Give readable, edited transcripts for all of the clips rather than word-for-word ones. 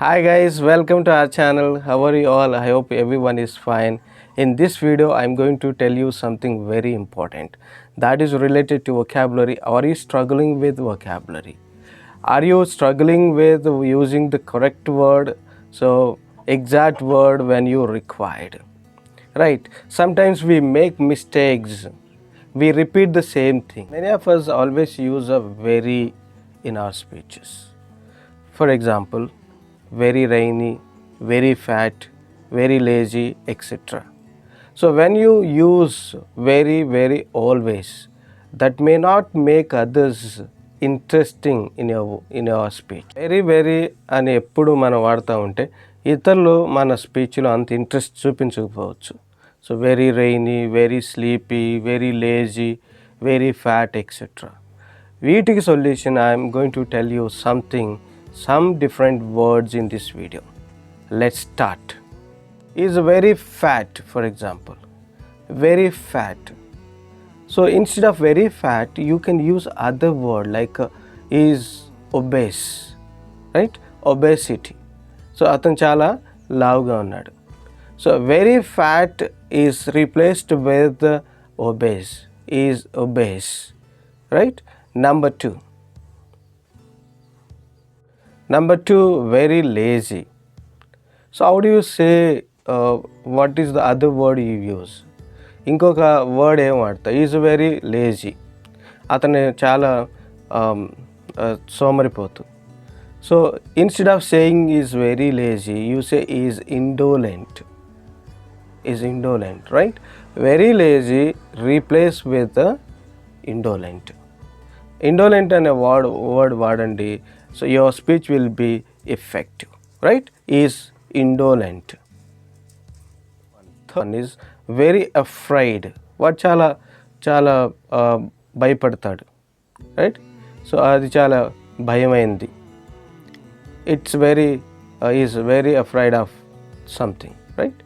Hi guys, welcome to our channel. How are you all? I hope everyone is fine. In this video, I'm going to tell you something very important that is related to vocabulary. Are you struggling with vocabulary? Are you struggling with using the correct word? So, exact word when you required. Right? Sometimes we make mistakes. We repeat the same thing. Many of us always use a very in our speeches. For example, very rainy, very fat, very lazy, etc. So when you use very always, that may not make others interesting in your speech. Very అని ఎప్పుడు మనం వాడుతూ ఉంటే ఇతరులు మన స్పీచ్లో అంత interest చూపించకపోవచ్చు. So very rainy, very sleepy, very lazy, very fat etcetera. వీటికి solution I'm going to tell you some different words in this video. Let's start. Is very fat, for example. Very fat. So instead of very fat, you can use other word like is obese, right? Obesity. So atanu chala lavuga unnadu. So very fat is replaced with obese. Is obese, right? Number 2. Number 2, very lazy. So how do you say what is the other word you use? ఇంకొక word ఏం వాడతా? Is very lazy. అతను చాలా సోమరిపోతు. So instead of saying is very lazy, you say is indolent. Is indolent, right? Very lazy replace with indolent. Indolent అనే word వాడండి. So your speech will be effective, right? Is indolent. Third one is very afraid. What chala భయపడతాడు, right? So అది చాలా భయమైంది. It's very is very afraid of something, right?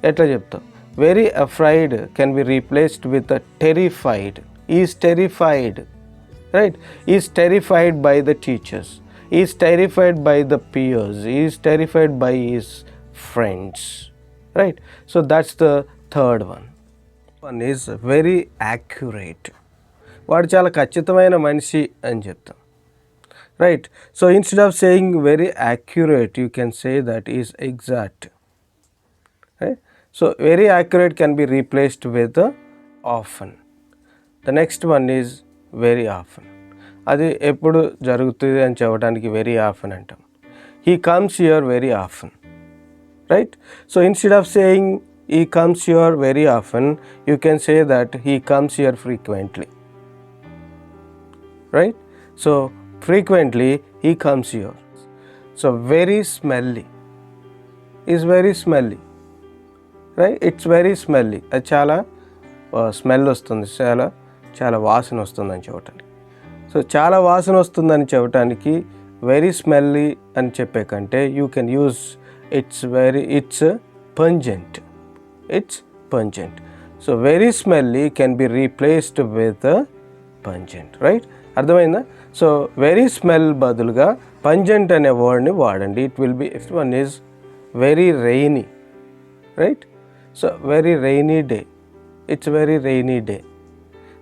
ఎట్లా చెప్తాం? Very afraid can be replaced with a terrified. Is terrified. Right? He is terrified by the teachers. He is terrified by the peers. He is terrified by his friends. Right? So that's the third one. One is very accurate. వాడు చాలా ఖచ్చితమైన మనిషి అని చెప్తాం. Right? So instead of saying very accurate, you can say that is exact. Right? So very accurate can be replaced with often. The next one is very often. అది ఎప్పుడు జరుగుతుంది అని చెప్పడానికి వెరీ ఆఫన్ అంటాం. He comes here very often, right? So instead of saying he comes here very often, you can say that he comes here frequently, right? So frequently he comes here. So very smelly is very smelly, right? It's very smelly. అది చాలా smell వస్తుంది, చాలా వాసన వస్తుందని చెప్పటానికి. So చాలా వాసన వస్తుందని చెప్పటానికి వెరీ స్మెల్లీ అని చెప్పే కంటే you can use it's pungent. It's pungent. So very smelly can be replaced with pungent, right? అర్థమైందా? సో వెరీ స్మెల్ బదులుగా పంజెంట్ అనే వర్డ్ని వాడండి. It will be. Next one is very rainy, right? So very rainy day. It's very rainy day.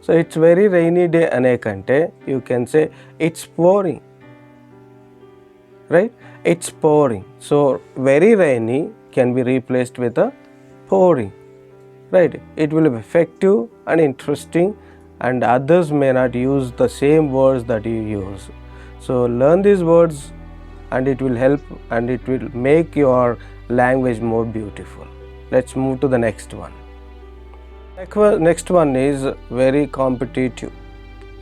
So it's very rainy day అనే కంటే you can say it's pouring, right? It's pouring. So very rainy can be replaced with a pouring, right? It will be effective and interesting, and others may not use the same words that you use. So learn these words and it will help and it will make your language more beautiful. Let's move to the next one. Next one is very competitive,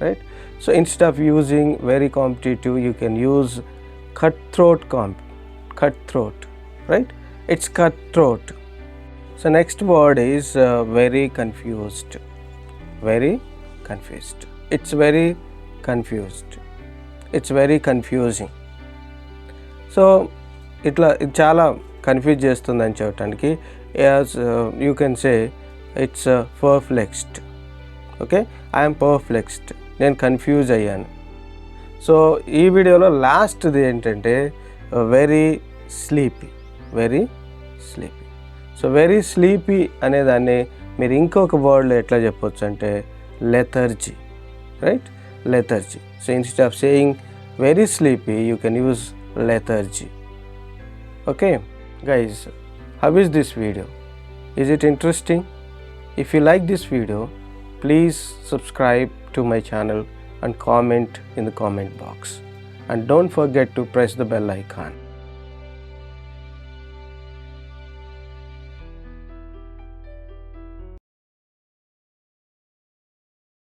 right? So instead of using very competitive, you can use cutthroat, right? It's cutthroat. So next word is very confused. Very confused. It's very confused. It's very confusing. So ఇది చాలా confuse చేస్తుందని చెప్పడానికి you can say it's perplexed. Okay, I am perplexed. నేను confuse అయ్యాను. So ఈ వీడియోలో లాస్ట్ది ఏంటంటే very very sleepy. So very sleepy అనేదాన్ని మీరు ఇంకొక వర్డ్లో ఎట్లా చెప్పొచ్చు అంటే lethargy, right? Lethargy. So instead of saying very sleepy, you can use lethargy. Okay guys, how is this video? Is it interesting? If you like this video, please subscribe to my channel and comment in the comment box, and don't forget to press the bell icon.